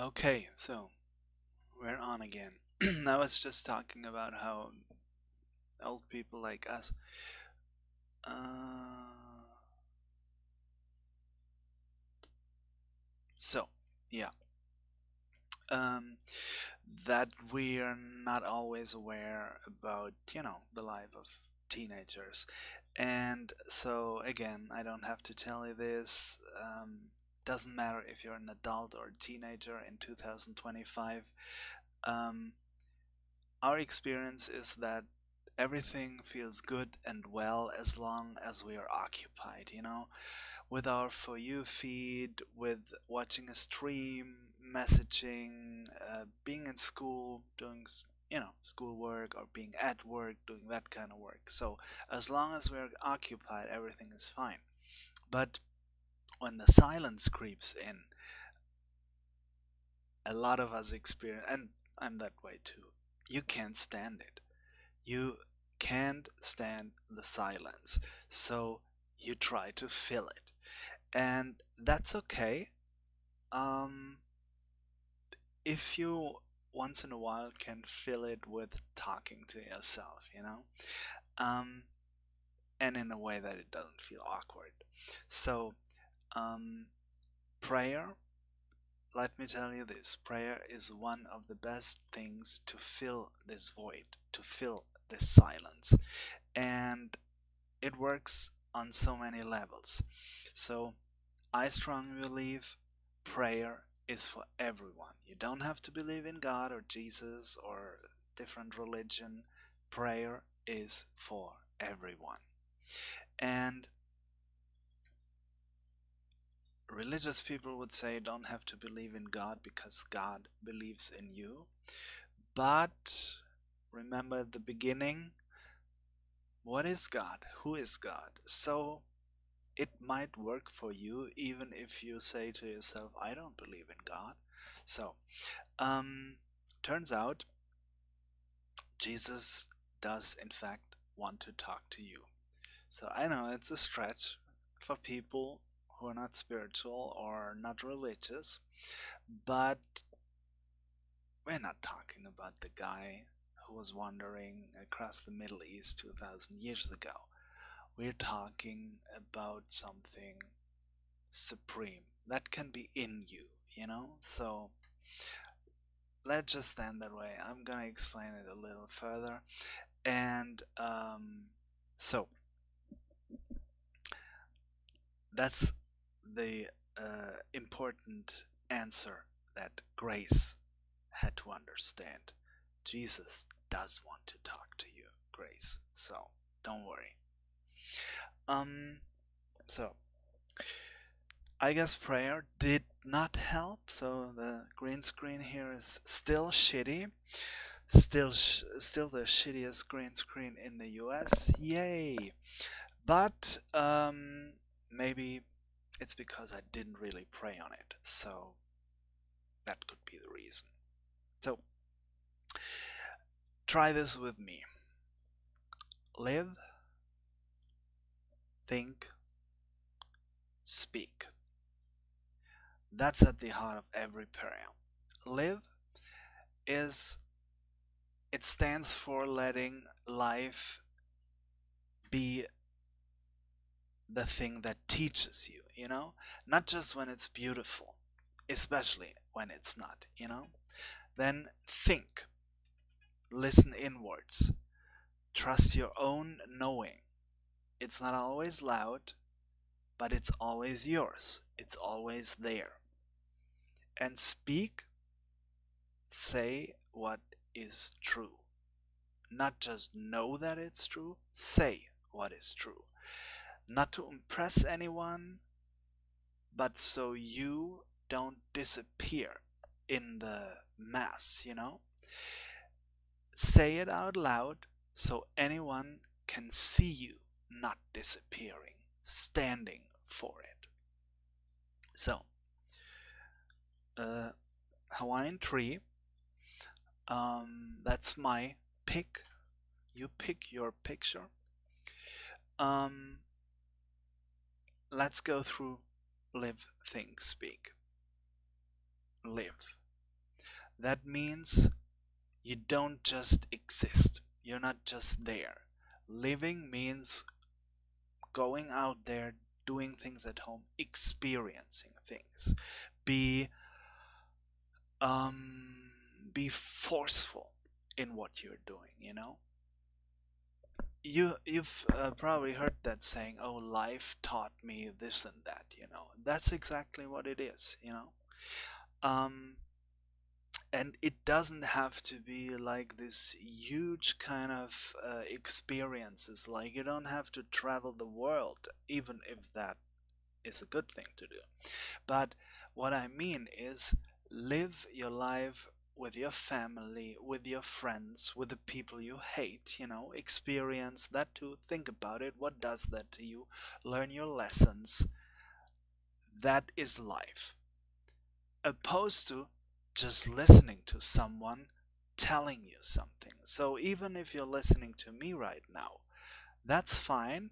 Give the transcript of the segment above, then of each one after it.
Okay, so we're on again. I was just talking about how old people like us. Uh, so, yeah, um, that we're not always aware about, the life of teenagers. And so, again, I don't have to tell you this. Doesn't matter if you're an adult or a teenager in 2025. Um, our experience is that everything feels good and well as long as we are occupied, with our For You feed, with watching a stream, messaging, being in school, doing, schoolwork, or being at work, doing that kind of work. So as long as we're occupied, everything is fine. But when the silence creeps in, a lot of us experience, and I'm that way too, you can't stand it. You can't stand the silence, so you try to fill it. And that's okay. Um, if you once in a while can fill it with talking to yourself, um, and in a way that it doesn't feel awkward. So, um, prayer, let me tell you this, prayer is one of the best things to fill this void, to fill this silence. And it works on so many levels. So I strongly believe prayer is for everyone. You don't have to believe in God or Jesus or different religion. Prayer is for everyone. And religious people would say you don't have to believe in God because God believes in you. But remember at the beginning, what is God? Who is God? So it might work for you even if you say to yourself, I don't believe in God. So, um, turns out Jesus does in fact want to talk to you. So I know it's a stretch for people who are not spiritual or not religious, but we're not talking about the guy who was wandering across the Middle East 2000 years ago. We're talking about something supreme that can be in you. So let's just stand that way. I'm gonna explain it a little further. And so that's the important answer that Grace had to understand. Jesus does want to talk to you, Grace. So don't worry. Um, so I guess prayer did not help, so the green screen here is still shitty. Still the shittiest green screen in the US. Yay! But maybe it's because I didn't really pray on it, so that could be the reason. So try this with me. Live, think, speak. That's at the heart of every prayer. Live is it stands for letting life be the thing that teaches you, not just when it's beautiful, especially when it's not. Then think, listen inwards, trust your own knowing. It's not always loud, but it's always yours, it's always there. And speak, say what is true. Not just know that it's true, say what is true. Not to impress anyone, but so you don't disappear in the mass. Say it out loud so anyone can see you not disappearing, standing for it. So, Hawaiian tree, that's my pick. You pick your picture. Um, let's go through live, think, speak. Live. That means you don't just exist, you're not just there. Living means going out there, doing things at home, experiencing things. Be um be forceful in what you're doing, you know? You've probably heard that saying, "Oh, life taught me this and that," you know. That's exactly what it is, you know. Um and it doesn't have to be like this huge kind of experiences. Like, you don't have to travel the world, even if that is a good thing to do. But what I mean is, live your life with your family, with your friends, with the people you hate, you know, experience that too. Think about it. What does that to you? Learn your lessons. That is life. Opposed to just listening to someone telling you something. So even if you're listening to me right now, that's fine.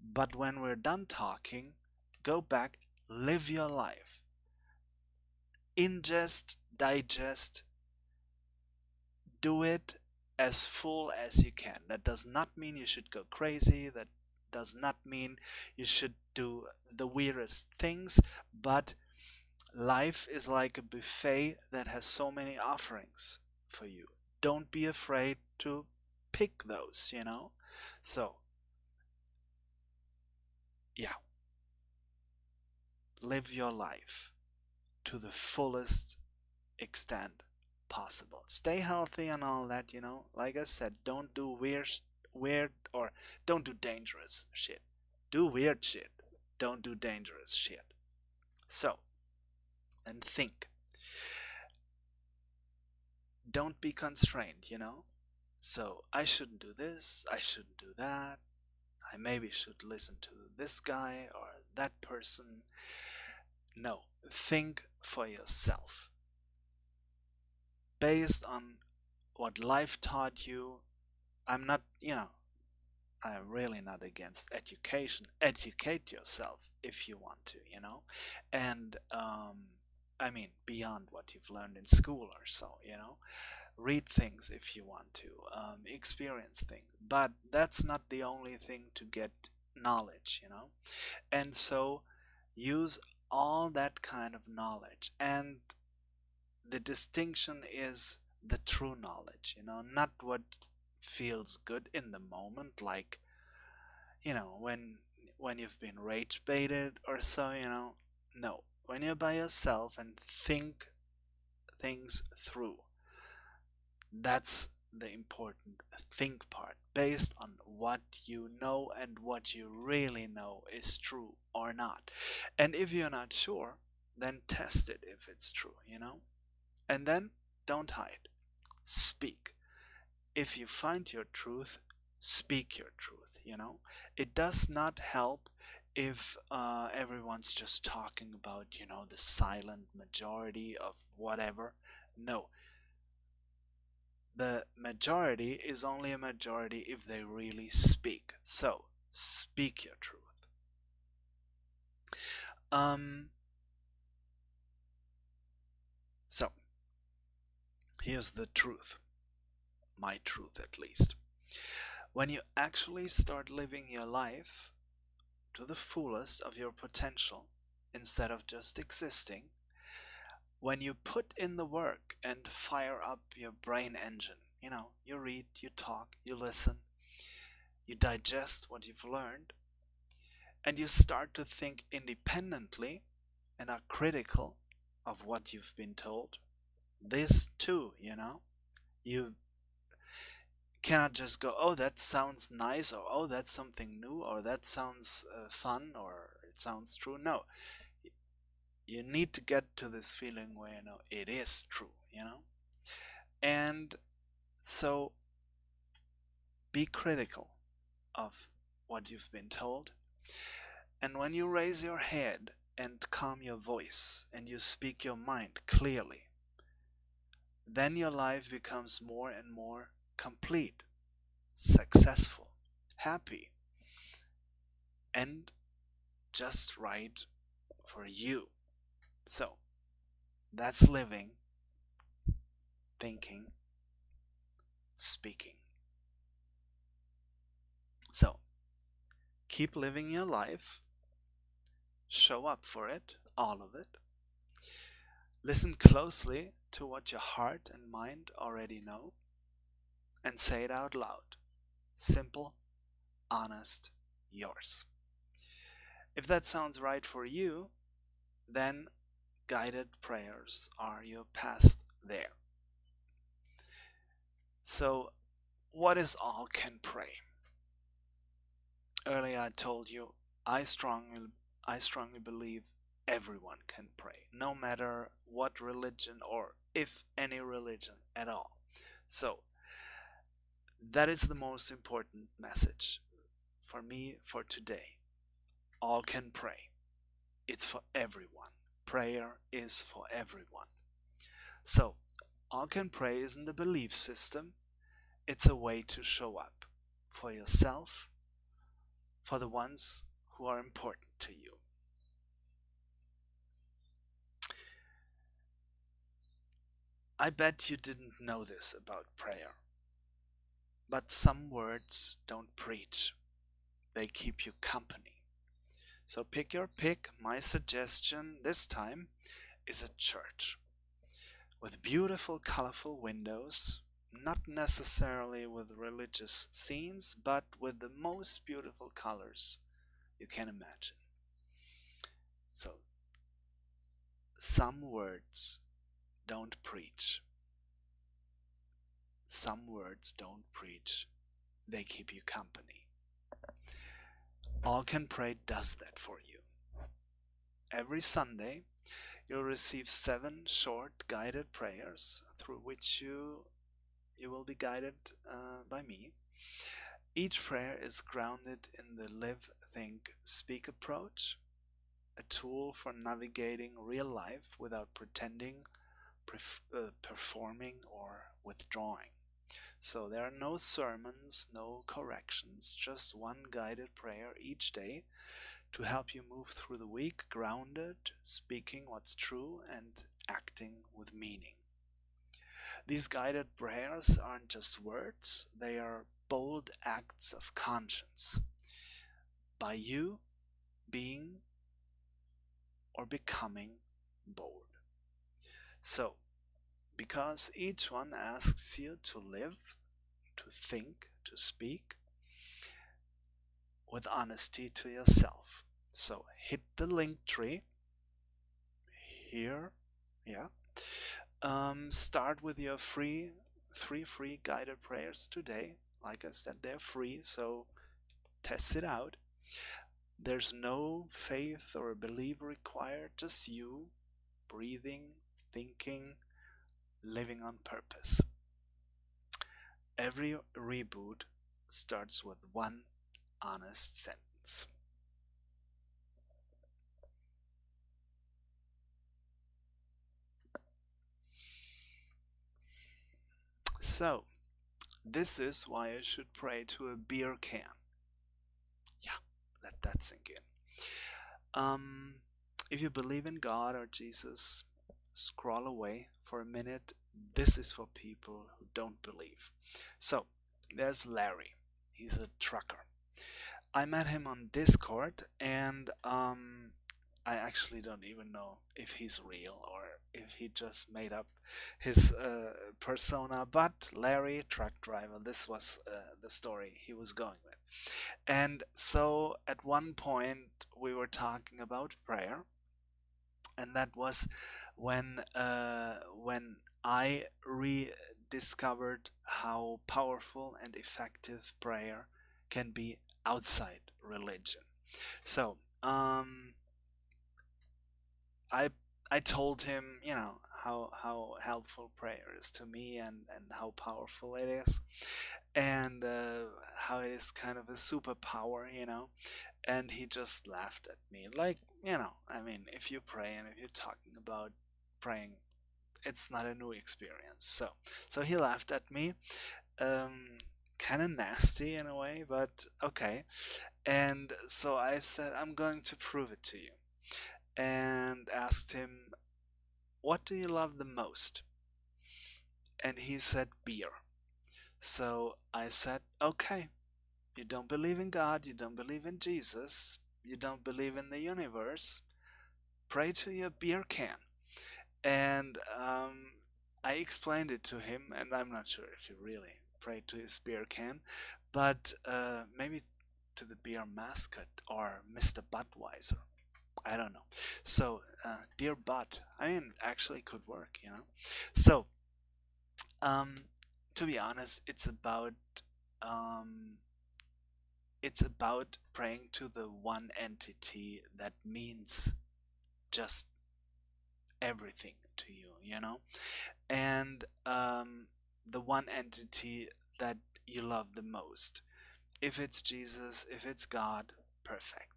But when we're done talking, go back, live your life. Ingest, digest, do it as full as you can. That does not mean you should go crazy. That does not mean you should do the weirdest things. But life is like a buffet that has so many offerings for you. Don't be afraid to pick those, you know? So, yeah, live your life to the fullest extent possible. Stay healthy and all that, you know. Like I said, don't do weird or don't do dangerous shit. Do weird shit. Don't do dangerous shit. So, and think. Don't be constrained, you know. So, I shouldn't do this, I shouldn't do that. I maybe should listen to this guy or that person. No, think for yourself. Based on what life taught you, I'm not, you know, I'm really not against education. Educate yourself if you want to, you know, and I mean beyond what you've learned in school or so, you know. Read things if you want to, experience things, but that's not the only thing to get knowledge, you know. And so use all that kind of knowledge, and the distinction is the true knowledge, you know, not what feels good in the moment, like, you know, when you've been rage baited or so, you know. No, when you're by yourself and think things through, that's the important think part, based on what you know and what you really know is true or not. And if you're not sure, then test it if it's true, you know. And then don't hide, speak. If you find your truth, speak your truth, you know. It does not help if everyone's just talking about, you know, the silent majority of whatever. No, the majority is only a majority if they really speak. So speak your truth. um so here's the truth, my truth at least. When you actually start living your life to the fullest of your potential, instead of just existing, when you put in the work and fire up your brain engine, you know, you read, you talk, you listen, you digest what you've learned, and you start to think independently and are critical of what you've been told. This too, you know, you cannot just go, oh, that sounds nice, or oh, that's something new, or that sounds fun, or it sounds true. No, you need to get to this feeling where, you know, it is true, you know. And so be critical of what you've been told. And when you raise your head and calm your voice and you speak your mind clearly, then your life becomes more and more complete, successful, happy, and just right for you. So that's living. thinking, speaking. So, keep living your life, show up for it, all of it. Listen closely to what your heart and mind already know, and say it out loud. Simple, honest, yours. If that sounds right for you, then guided prayers are your path there. So, what is all can pray? Earlier I told you I strongly believe everyone can pray, no matter what religion or if any religion at all. So, that is the most important message for me for today. All can pray. It's for everyone. Prayer is for everyone. So, all can pray isn't a belief system, it's a way to show up for yourself, for the ones who are important to you. I bet you didn't know this about prayer, but some words don't preach, they keep you company. So pick your pick. My suggestion this time is a church with beautiful, colorful windows, not necessarily with religious scenes, but with the most beautiful colors you can imagine. So, some words don't preach. Some words don't preach. They keep you company. All Can Pray does that for you. Every Sunday, you'll receive 7 short guided prayers through which you will be guided by me. Each prayer is grounded in the live, think, speak approach, a tool for navigating real life without pretending, performing, or withdrawing. So there are no sermons, no corrections, just one guided prayer each day to help you move through the week grounded, speaking what's true, and acting with meaning. These guided prayers aren't just words, they are bold acts of conscience. By you being or becoming bold. So, because each one asks you to live, to think, to speak with honesty to yourself. So, hit the link tree here. Yeah. Start with your 3 free guided prayers today. Like I said, they're free, so test it out. There's no faith or belief required, just you breathing, thinking, living on purpose. Every reboot starts with one honest sentence. So, this is why I should pray to a beer can. Yeah, let that sink in. If you believe in God or Jesus, scroll away for a minute. This is for people who don't believe. So, there's Larry. He's a trucker. I met him on Discord, and I actually don't even know if he's real or if he just made up his persona. But Larry, truck driver, this was the story he was going with. And so at one point we were talking about prayer, and that was when I rediscovered how powerful and effective prayer can be outside religion. So I told him, how helpful prayer is to me, and how powerful it is, and how it is kind of a superpower, and he just laughed at me, like, I mean, if you pray and if you're talking about praying, it's not a new experience. So he laughed at me, kind of nasty in a way, but okay. And so I said, I'm going to prove it to you, and asked him, what do you love the most? and he said beer. So I said, okay, you don't believe in God, you don't believe in Jesus, you don't believe in the universe, pray to your beer can. And I explained it to him, and I'm not sure if he really prayed to his beer can, but maybe to the beer mascot or Mr. Budweiser. I don't know. So, dear Bud, I mean, actually could work, you know. So, um, to be honest, um, it's about praying to the one entity that means just everything to you, you know, and the one entity that you love the most. If it's Jesus, if it's God, perfect.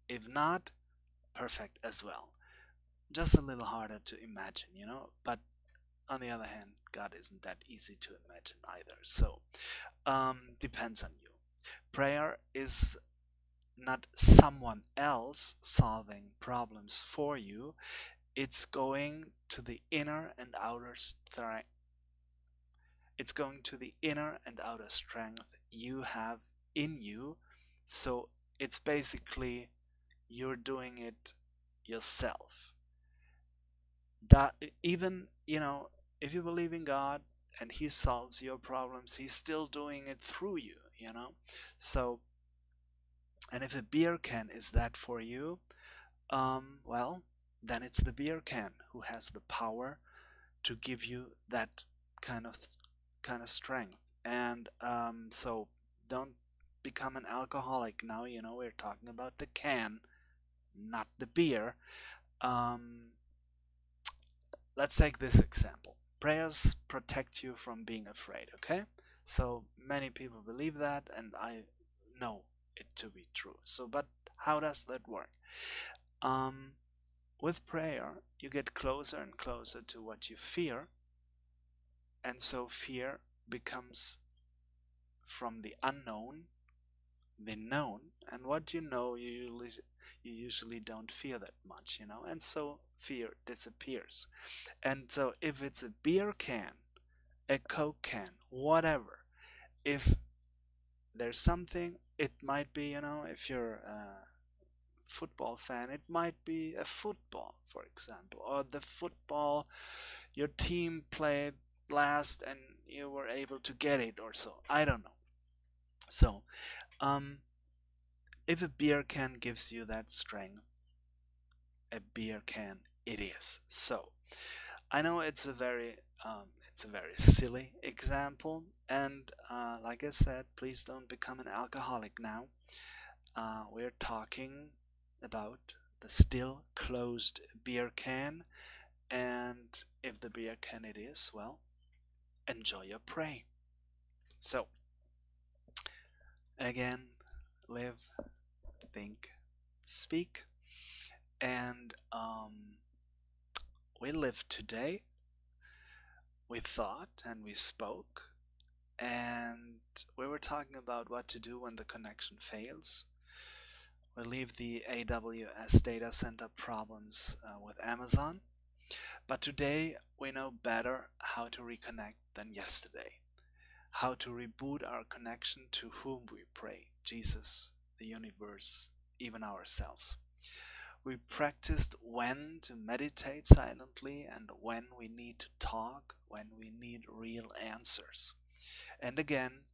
If not, perfect as well. Just a little harder to imagine, you know, but on the other hand, God isn't that easy to imagine either. So, depends on you. Prayer is not someone else solving problems for you. It's going to the inner and outer strength. It's going to the inner and outer strength you have in you. So it's basically you're doing it yourself. That even, you know, if you believe in God and he solves your problems, he's still doing it through you, you know. So, and if a beer can is that for you, well, then it's the beer can who has the power to give you that kind of strength. And so don't become an alcoholic now. You know, we're talking about the can, not the beer. Um, let's take this example. Prayers protect you from being afraid. Okay, so many people believe that, and I know it to be true. So, but how does that work? Um, with prayer, you get closer and closer to what you fear, and so fear becomes from the unknown the known, and what you know you usually don't fear that much, you know, and so fear disappears. And so if it's a beer can, a Coke can, whatever, if there's something, it might be, you know, if you're a football fan, it might be a football, for example, or the football your team played last and you were able to get it, or so, I don't know. So if a beer can gives you that strength, a beer can it is. So I know it's a very silly example, and like I said, please don't become an alcoholic now. We're talking about the still closed beer can, and if the beer can it is, well, enjoy your prey. So again, live, think, speak, and we lived today, we thought and we spoke, and we were talking about what to do when the connection fails. We leave the AWS data center problems with Amazon, but today we know better how to reconnect than yesterday, how to reboot our connection to whom we pray, Jesus, the universe, even ourselves. We practiced when to meditate silently and when we need to talk, when we need real answers. And again,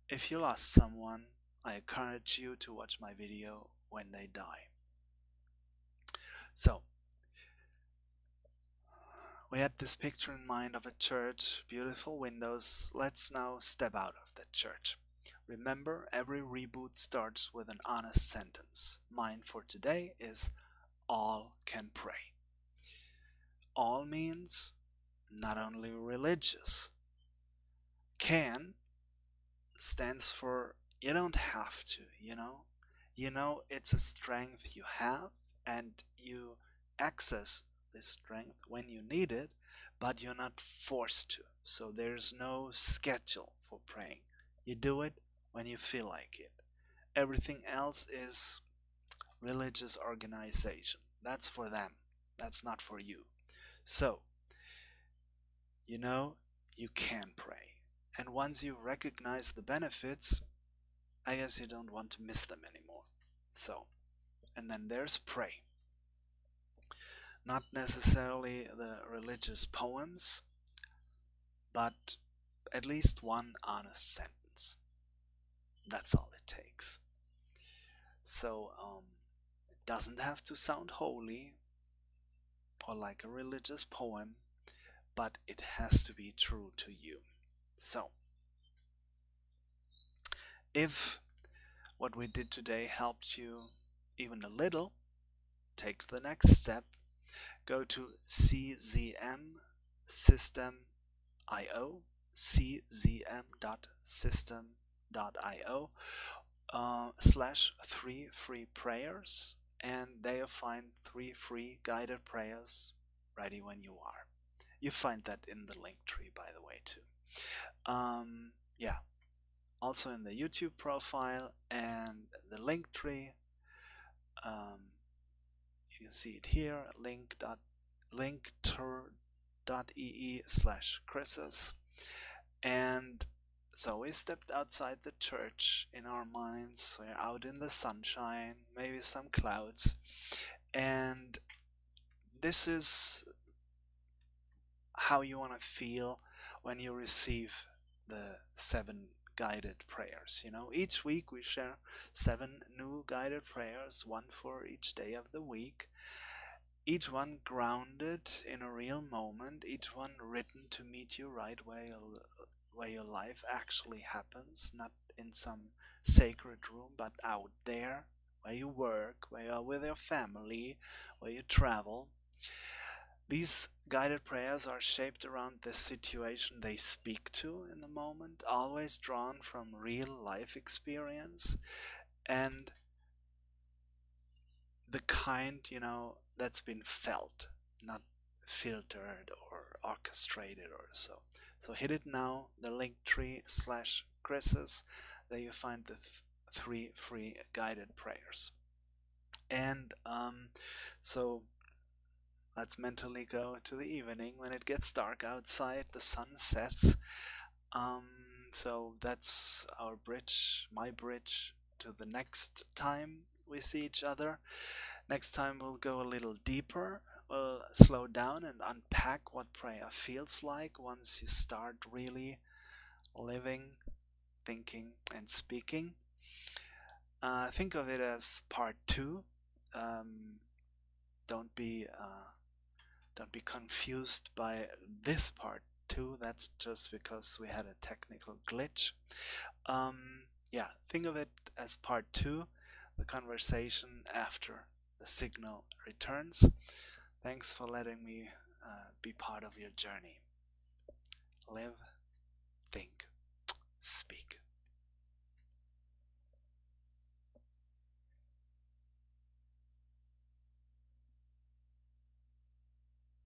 if you lost someone, I encourage you to watch my video when they die. So, we had this picture in mind of a church, beautiful windows. Let's now step out of that church. Remember, every reboot starts with an honest sentence. Mine for today is all can pray. All means not only religious. Can stands for you don't have to, you know. You know it's a strength you have and you access this strength when you need it, but you're not forced to. So there's no schedule for praying. You do it when you feel like it. Everything else is religious organization. That's for them. That's not for you. So, you know, you can pray. And once you recognize the benefits, I guess you don't want to miss them anymore. So, and then there's pray. Not necessarily the religious poems, but at least one honest sentence. That's all it takes. So, it doesn't have to sound holy or like a religious poem, but it has to be true to you. So, if what we did today helped you even a little, take the next step. Go to czmsystem.io, czm.system.io /3 free prayers, and there you'll find 3 free guided prayers ready when you are. You find that in the link tree, by the way, too. Yeah, also in the YouTube profile and the link tree. You can see it here, linktr.ee/CHRIZZUS. And so we stepped outside the church in our minds. We're out in the sunshine, maybe some clouds. And this is how you want to feel when you receive the 7 guided prayers. You know, each week we share 7 new guided prayers, one for each day of the week. Each one grounded in a real moment, each one written to meet you right where your life actually happens, not in some sacred room, but out there, where you work, where you are with your family, where you travel. These guided prayers are shaped around the situation they speak to in the moment, always drawn from real life experience, and the kind, that's been felt, not filtered or orchestrated or so. So hit it now, the link tree /CHRIZZUS, there you find the 3 free guided prayers. And so let's mentally go to the evening when it gets dark outside, the sun sets. So that's our bridge, my bridge, to the next time we see each other. Next time we'll go a little deeper. We'll slow down and unpack what prayer feels like once you start really living, thinking, and speaking. Think of it as part 2. Don't be confused by this part 2. That's just because we had a technical glitch. Yeah, think of it as part 2, the conversation after the signal returns. Thanks for letting me be part of your journey. Live, think, speak.